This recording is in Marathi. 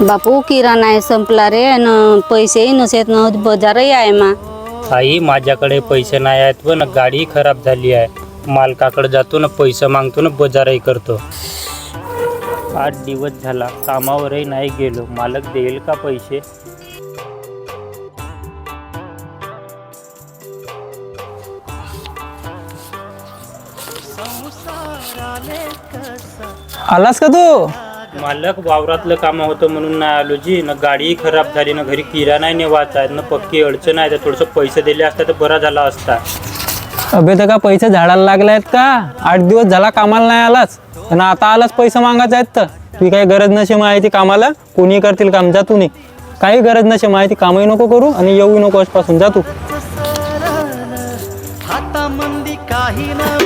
बापू किराणा संपला रे आणि पैसेही नसेत ना बाजारही आहे मा. आई माझ्याकडे पैसे नाही आहेत पण गाडी खराब झाली आहे. मालकाकडे जातो ना पैसे मागतो ना बाजारही करतो. 8 दिवस झाला कामावरही नाही गेलो. मालक देईल का पैसे? आलास का तू? मालक वावरातलं काम होतं म्हणून नाही आलो जी. ना गाडी खराब झाली ना घरी किराणा नेवायचा आहे ना पक्की अडचण आहे. तर थोडंसं पैसे दिले असता तर बरा झाला असता. अबे तर का पैसे झाडाला लागले आहेत का? 8 दिवस झाला कामाला नाही आलास आणि आता आलास पैसे मागायचे आहेत तर तुझी काही गरज नसे माहिती कामाला. कोणी करतील काम, जा तू. नाही काही गरज नसे माहिती, कामही नको करू आणि येऊ नको आजपासून, जा तू. हातामंदी काही न